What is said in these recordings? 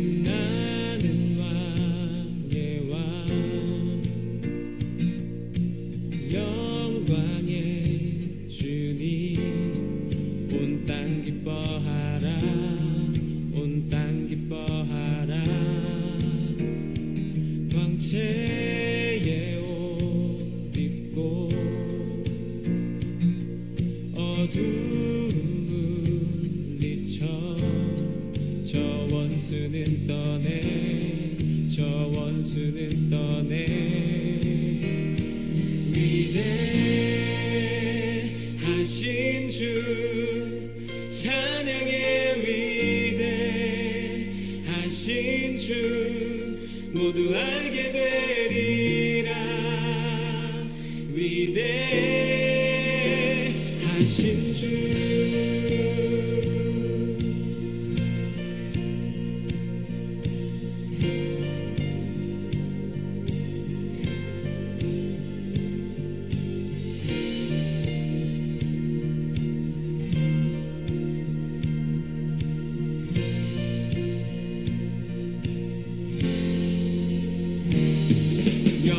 빛나는 왕의 왕 영광의 주님 온 땅 기뻐하라 온 땅 기뻐하라 광채의 옷 입고 어두운 물리쳐 저 원수는 떠내 저 원수는 떠내 위대하신 주 찬양의 위대하신 주 모두 알게 되리라 위대하신 주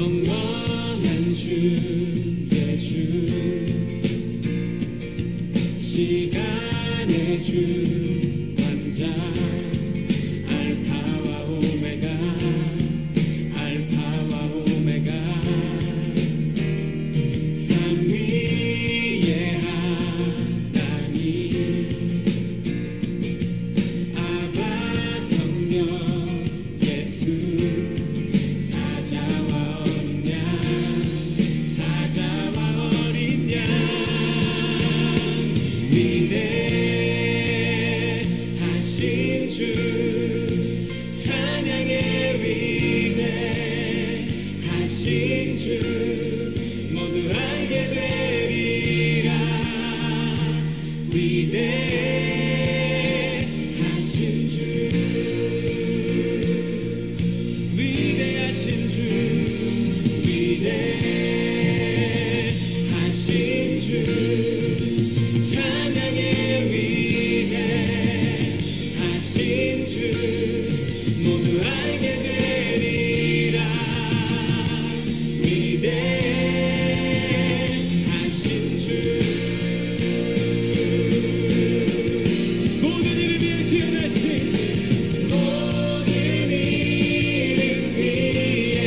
영원한 주의 주 시간의 주 왕자 알파와 오메가 알파와 오메가 산 위의 하나님 아바 성령 예수 사자와 어린 양 위대하신 주 찬양의 위대하신 주 모두 알게 되리라 위대하신 주 위대하신 주 위대하신 주 찬양의 위대하신 주 모두 알게 되리라 위대하신 주 모든 이름 위에 뛰어나신 모든 이름 위에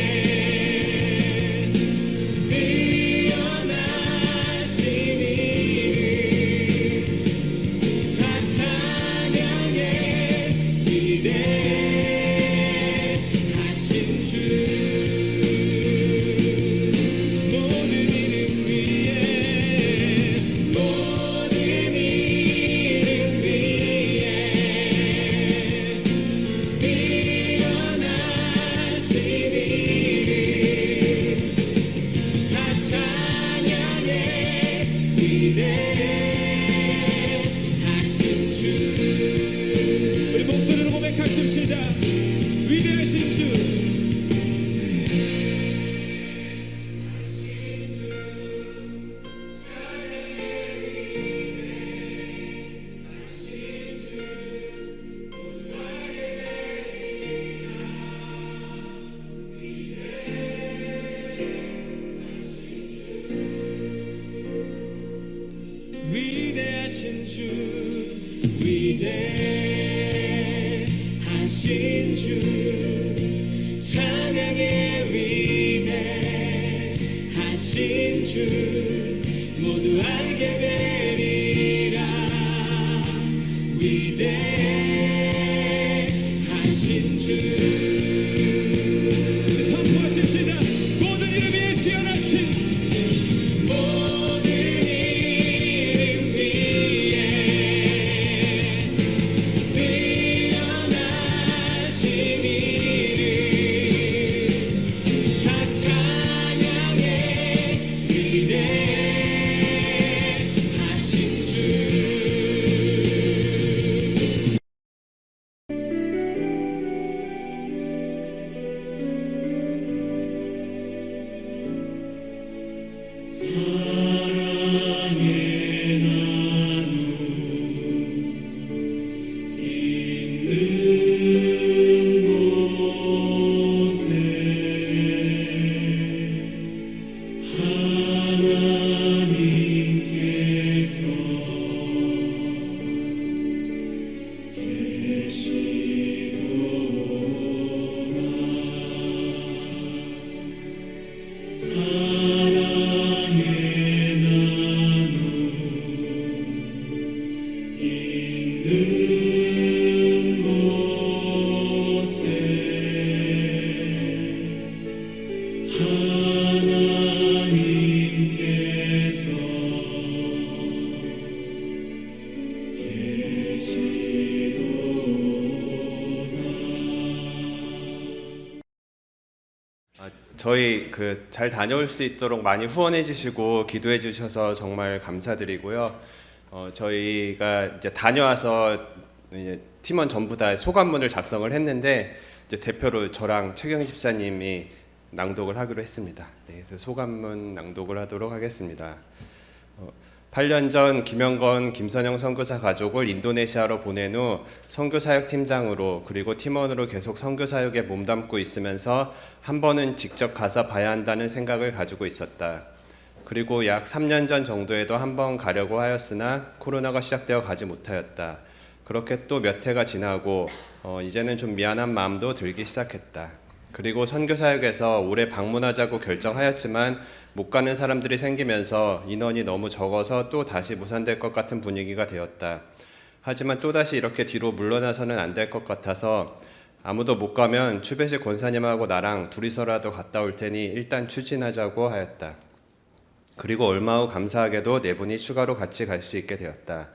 뛰어나신 이름 다 찬양해 위대하신 주 모든 이름 위에 모든 이름 위에 뛰어나신 이름 다 찬양해 위대하신 주 우리 목소리로 고백하십시다 위대하신 주 위대하신 주 주 위대하신 주 찬양의 위대하신 주 모두 알게 되리라 위대하신 주 선포하십시다. 모든 이름이 뛰어나신 모든 이름 위에 뛰어나신 이름 다 찬양해 위대하신 주 사랑의 나눔 있는 곳에 하나님께서 사랑의 나눔 있는 곳에 하나님께서 계시도다. 저희 잘 다녀올 수 있도록 많이 후원해 주시고 기도해 주셔서 정말 감사드리고요. 저희가 이제 다녀와서 이제 팀원 전부 다 소감문을 작성을 했는데 이제 대표로 저랑 최경희 집사님이 낭독을 하기로 했습니다. 네, 그래서 소감문 낭독을 하도록 하겠습니다. 8년 전 김영건, 김선영 선교사 가족을 인도네시아로 보낸 후 선교사역 팀장으로 그리고 팀원으로 계속 선교사역에 몸담고 있으면서 한 번은 직접 가서 봐야 한다는 생각을 가지고 있었다. 그리고 약 3년 전 정도에도 한 번 가려고 하였으나 코로나가 시작되어 가지 못하였다. 그렇게 또 몇 해가 지나고 이제는 좀 미안한 마음도 들기 시작했다. 그리고 선교사역에서 올해 방문하자고 결정하였지만 못 가는 사람들이 생기면서 인원이 너무 적어서 또 다시 무산될 것 같은 분위기가 되었다. 하지만 또다시 이렇게 뒤로 물러나서는 안 될 것 같아서 아무도 못 가면 추배식 권사님하고 나랑 둘이서라도 갔다 올 테니 일단 추진하자고 하였다. 그리고 얼마 후 감사하게도 네 분이 추가로 같이 갈 수 있게 되었다.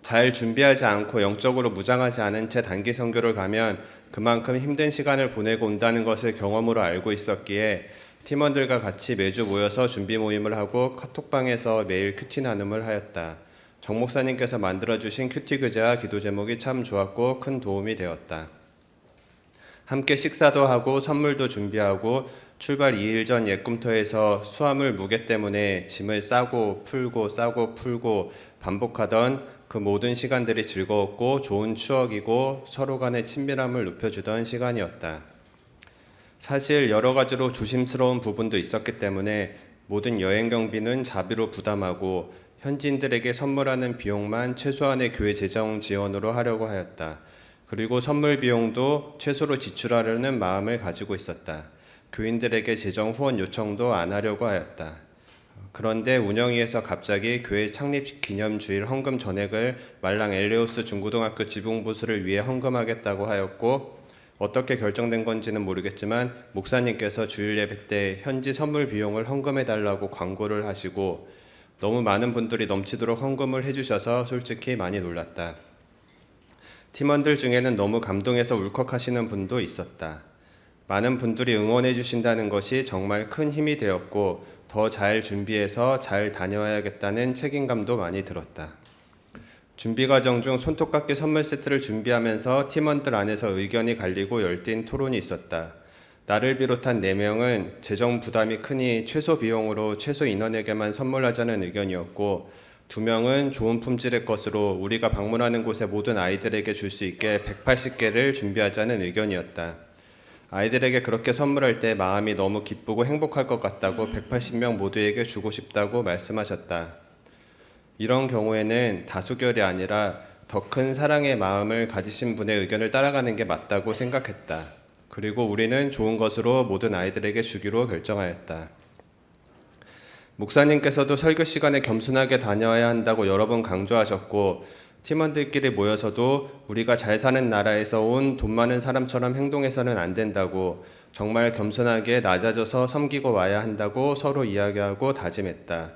잘 준비하지 않고 영적으로 무장하지 않은 채 단기 선교를 가면 그만큼 힘든 시간을 보내고 온다는 것을 경험으로 알고 있었기에 팀원들과 같이 매주 모여서 준비 모임을 하고 카톡방에서 매일 큐티 나눔을 하였다. 정 목사님께서 만들어주신 큐티 교재와 기도 제목이 참 좋았고 큰 도움이 되었다. 함께 식사도 하고 선물도 준비하고 출발 2일 전 옛꿈터에서 수화물 무게 때문에 짐을 싸고 풀고 반복하던 그 모든 시간들이 즐거웠고 좋은 추억이고 서로 간의 친밀함을 높여주던 시간이었다. 사실 여러 가지로 조심스러운 부분도 있었기 때문에 모든 여행 경비는 자비로 부담하고 현지인들에게 선물하는 비용만 최소한의 교회 재정 지원으로 하려고 하였다. 그리고 선물 비용도 최소로 지출하려는 마음을 가지고 있었다. 교인들에게 재정 후원 요청도 안 하려고 하였다. 그런데 운영위에서 갑자기 교회 창립 기념주일 헌금 전액을 말랑 엘레오스 중고등학교 지붕보수를 위해 헌금하겠다고 하였고 어떻게 결정된 건지는 모르겠지만 목사님께서 주일 예배 때 현지 선물 비용을 헌금해달라고 광고를 하시고 너무 많은 분들이 넘치도록 헌금을 해주셔서 솔직히 많이 놀랐다. 팀원들 중에는 너무 감동해서 울컥하시는 분도 있었다. 많은 분들이 응원해 주신다는 것이 정말 큰 힘이 되었고 더 잘 준비해서 잘 다녀와야겠다는 책임감도 많이 들었다. 준비 과정 중 손톱깎이 선물 세트를 준비하면서 팀원들 안에서 의견이 갈리고 열띤 토론이 있었다. 나를 비롯한 4명은 재정 부담이 크니 최소 비용으로 최소 인원에게만 선물하자는 의견이었고 2명은 좋은 품질의 것으로 우리가 방문하는 곳의 모든 아이들에게 줄 수 있게 180개를 준비하자는 의견이었다. 아이들에게 그렇게 선물할 때 마음이 너무 기쁘고 행복할 것 같다고 180명 모두에게 주고 싶다고 말씀하셨다. 이런 경우에는 다수결이 아니라 더 큰 사랑의 마음을 가지신 분의 의견을 따라가는 게 맞다고 생각했다. 그리고 우리는 좋은 것으로 모든 아이들에게 주기로 결정하였다. 목사님께서도 설교 시간에 겸손하게 다녀야 한다고 여러 번 강조하셨고, 팀원들끼리 모여서도 우리가 잘 사는 나라에서 온 돈 많은 사람처럼 행동해서는 안 된다고, 정말 겸손하게 낮아져서 섬기고 와야 한다고 서로 이야기하고 다짐했다.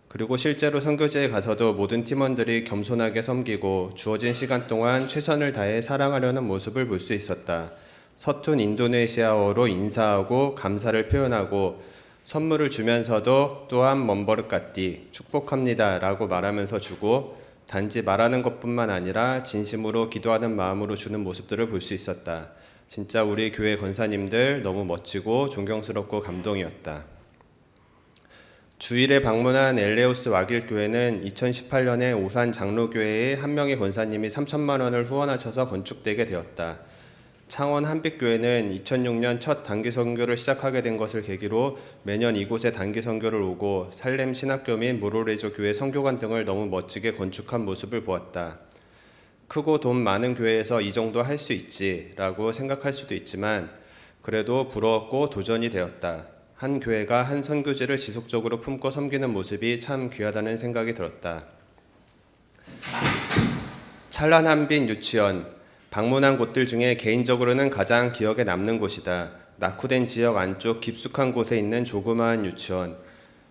그리고 실제로 선교제에 가서도 모든 팀원들이 겸손하게 섬기고 주어진 시간 동안 최선을 다해 사랑하려는 모습을 볼 수 있었다. 서툰 인도네시아어로 인사하고 감사를 표현하고 선물을 주면서도 또한 먼버릇까띠 축복합니다 라고 말하면서 주고, 단지 말하는 것뿐만 아니라 진심으로 기도하는 마음으로 주는 모습들을 볼 수 있었다. 진짜 우리 교회 권사님들 너무 멋지고 존경스럽고 감동이었다. 주일에 방문한 엘레우스 와길교회는 2018년에 오산 장로교회의 한 명의 권사님이 3천만 원을 후원하셔서 건축되게 되었다. 창원 한빛교회는 2006년 첫 단기 선교를 시작하게 된 것을 계기로 매년 이곳에 단기 선교를 오고 살렘 신학교 및 모로레조 교회 선교관 등을 너무 멋지게 건축한 모습을 보았다. 크고 돈 많은 교회에서 이 정도 할 수 있지 라고 생각할 수도 있지만 그래도 부러웠고 도전이 되었다. 한 교회가 한 선교지를 지속적으로 품고 섬기는 모습이 참 귀하다는 생각이 들었다. 찬란한 빛 유치원, 방문한 곳들 중에 개인적으로는 가장 기억에 남는 곳이다. 낙후된 지역 안쪽 깊숙한 곳에 있는 조그마한 유치원.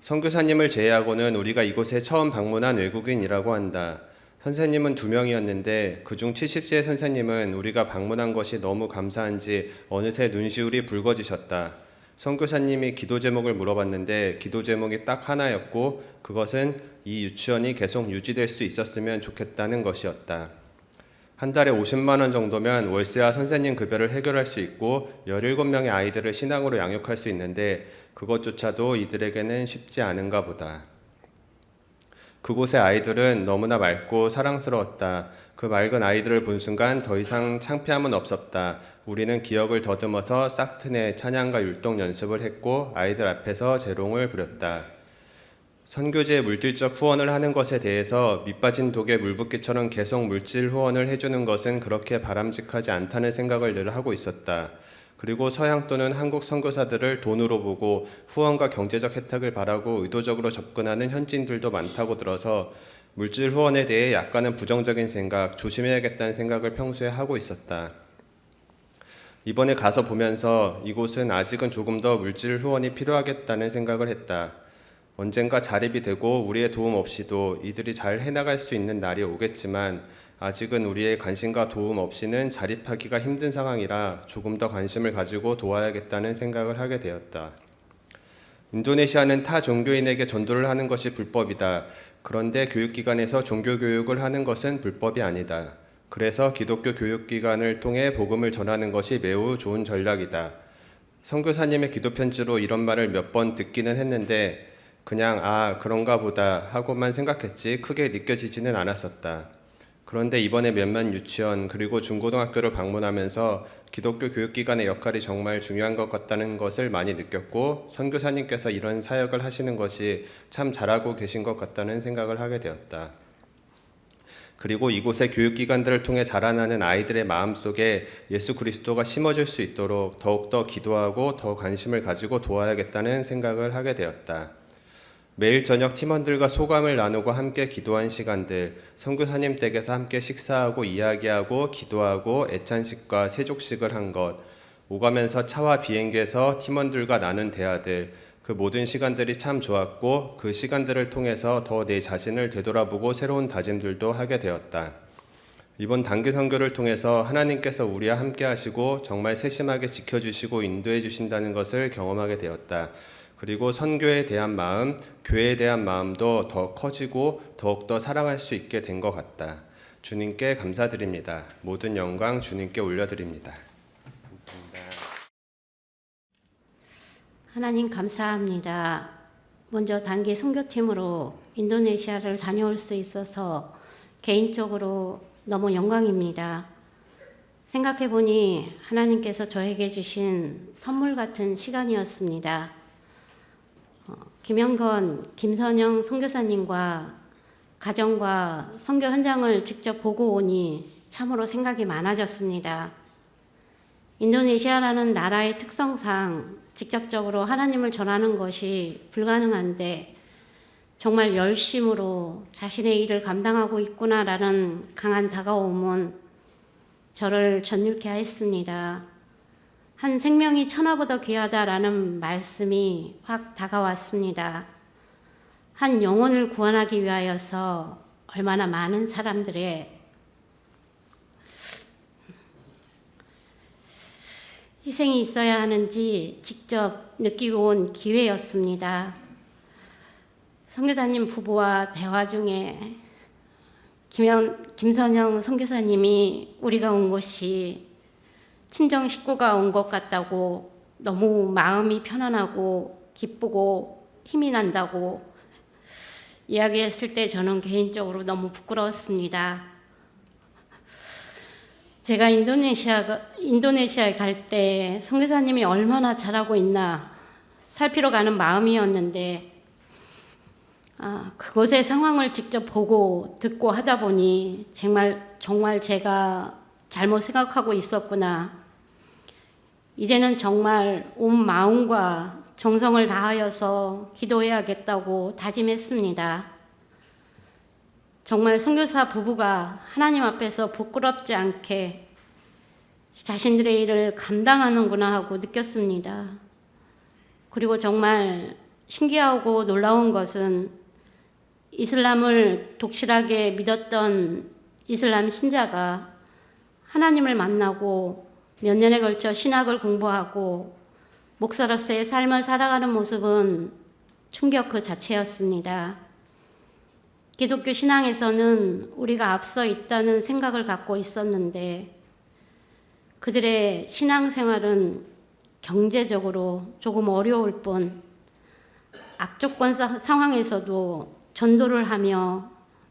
선교사님을 제외하고는 우리가 이곳에 처음 방문한 외국인이라고 한다. 선생님은 2명이었는데 그중 70세 선생님은 우리가 방문한 것이 너무 감사한지 어느새 눈시울이 붉어지셨다. 선교사님이 기도 제목을 물어봤는데 기도 제목이 딱 하나였고, 그것은 이 유치원이 계속 유지될 수 있었으면 좋겠다는 것이었다. 한 달에 50만 원 정도면 월세와 선생님 급여를 해결할 수 있고 17명의 아이들을 신앙으로 양육할 수 있는데 그것조차도 이들에게는 쉽지 않은가 보다. 그곳의 아이들은 너무나 맑고 사랑스러웠다. 그 맑은 아이들을 본 순간 더 이상 창피함은 없었다. 우리는 기억을 더듬어서 싹트네 찬양과 율동 연습을 했고 아이들 앞에서 재롱을 부렸다. 선교지에 물질적 후원을 하는 것에 대해서 밑빠진 독에 물붓기처럼 계속 물질 후원을 해주는 것은 그렇게 바람직하지 않다는 생각을 늘 하고 있었다. 그리고 서양 또는 한국 선교사들을 돈으로 보고 후원과 경제적 혜택을 바라고 의도적으로 접근하는 현지인들도 많다고 들어서 물질 후원에 대해 약간은 부정적인 생각, 조심해야겠다는 생각을 평소에 하고 있었다. 이번에 가서 보면서 이곳은 아직은 조금 더 물질 후원이 필요하겠다는 생각을 했다. 언젠가 자립이 되고 우리의 도움 없이도 이들이 잘 해나갈 수 있는 날이 오겠지만 아직은 우리의 관심과 도움 없이는 자립하기가 힘든 상황이라 조금 더 관심을 가지고 도와야겠다는 생각을 하게 되었다. 인도네시아는 타 종교인에게 전도를 하는 것이 불법이다. 그런데 교육기관에서 종교교육을 하는 것은 불법이 아니다. 그래서 기독교 교육기관을 통해 복음을 전하는 것이 매우 좋은 전략이다. 선교사님의 기도편지로 이런 말을 몇 번 듣기는 했는데 그냥 그런가 보다 하고만 생각했지 크게 느껴지지는 않았었다. 그런데 이번에 몇몇 유치원 그리고 중고등학교를 방문하면서 기독교 교육기관의 역할이 정말 중요한 것 같다는 것을 많이 느꼈고 선교사님께서 이런 사역을 하시는 것이 참 잘하고 계신 것 같다는 생각을 하게 되었다. 그리고 이곳의 교육기관들을 통해 자라나는 아이들의 마음속에 예수 그리스도가 심어질 수 있도록 더욱더 기도하고 더 관심을 가지고 도와야겠다는 생각을 하게 되었다. 매일 저녁 팀원들과 소감을 나누고 함께 기도한 시간들, 선교사님 댁에서 함께 식사하고 이야기하고 기도하고 애찬식과 세족식을 한 것, 오가면서 차와 비행기에서 팀원들과 나눈 대화들, 그 모든 시간들이 참 좋았고 그 시간들을 통해서 더 내 자신을 되돌아보고 새로운 다짐들도 하게 되었다. 이번 단기 선교를 통해서 하나님께서 우리와 함께 하시고 정말 세심하게 지켜주시고 인도해 주신다는 것을 경험하게 되었다. 그리고 선교에 대한 마음, 교회에 대한 마음도 더 커지고 더욱더 사랑할 수 있게 된 것 같다. 주님께 감사드립니다. 모든 영광 주님께 올려드립니다. 하나님 감사합니다. 먼저 단기 선교팀으로 인도네시아를 다녀올 수 있어서 개인적으로 너무 영광입니다. 생각해보니 하나님께서 저에게 주신 선물 같은 시간이었습니다. 김영건, 김선영 선교사님과 가정과 선교 현장을 직접 보고 오니 참으로 생각이 많아졌습니다. 인도네시아라는 나라의 특성상 직접적으로 하나님을 전하는 것이 불가능한데 정말 열심으로 자신의 일을 감당하고 있구나라는 강한 다가옴은 저를 전율케 하였습니다. 한 생명이 천하보다 귀하다라는 말씀이 확 다가왔습니다. 한 영혼을 구원하기 위하여서 얼마나 많은 사람들의 희생이 있어야 하는지 직접 느끼고 온 기회였습니다. 선교사님 부부와 대화 중에 김선영 선교사님이 우리가 온 것이 친정 식구가 온 것 같다고, 너무 마음이 편안하고 기쁘고 힘이 난다고 이야기했을 때 저는 개인적으로 너무 부끄러웠습니다. 제가 인도네시아에 갈 때 선교사님이 얼마나 잘하고 있나 살피러 가는 마음이었는데 그곳의 상황을 직접 보고 듣고 하다 보니 정말 제가 잘못 생각하고 있었구나. 이제는 정말 온 마음과 정성을 다하여서 기도해야겠다고 다짐했습니다. 정말 선교사 부부가 하나님 앞에서 부끄럽지 않게 자신들의 일을 감당하는구나 하고 느꼈습니다. 그리고 정말 신기하고 놀라운 것은 이슬람을 독실하게 믿었던 이슬람 신자가 하나님을 만나고 몇 년에 걸쳐 신학을 공부하고 목사로서의 삶을 살아가는 모습은 충격 그 자체였습니다. 기독교 신앙에서는 우리가 앞서 있다는 생각을 갖고 있었는데 그들의 신앙생활은 경제적으로 조금 어려울 뿐 악조건 상황에서도 전도를 하며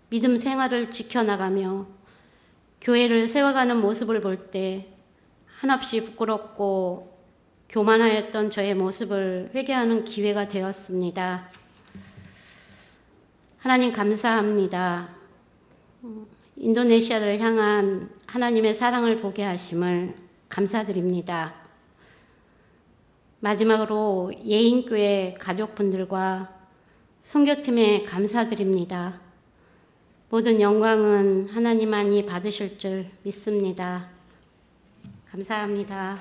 믿음 생활을 지켜나가며 교회를 세워가는 모습을 볼 때 한없이 부끄럽고 교만하였던 저의 모습을 회개하는 기회가 되었습니다. 하나님 감사합니다. 인도네시아를 향한 하나님의 사랑을 보게 하심을 감사드립니다. 마지막으로 예인교회 가족분들과 선교팀에 감사드립니다. 모든 영광은 하나님만이 받으실 줄 믿습니다. 감사합니다.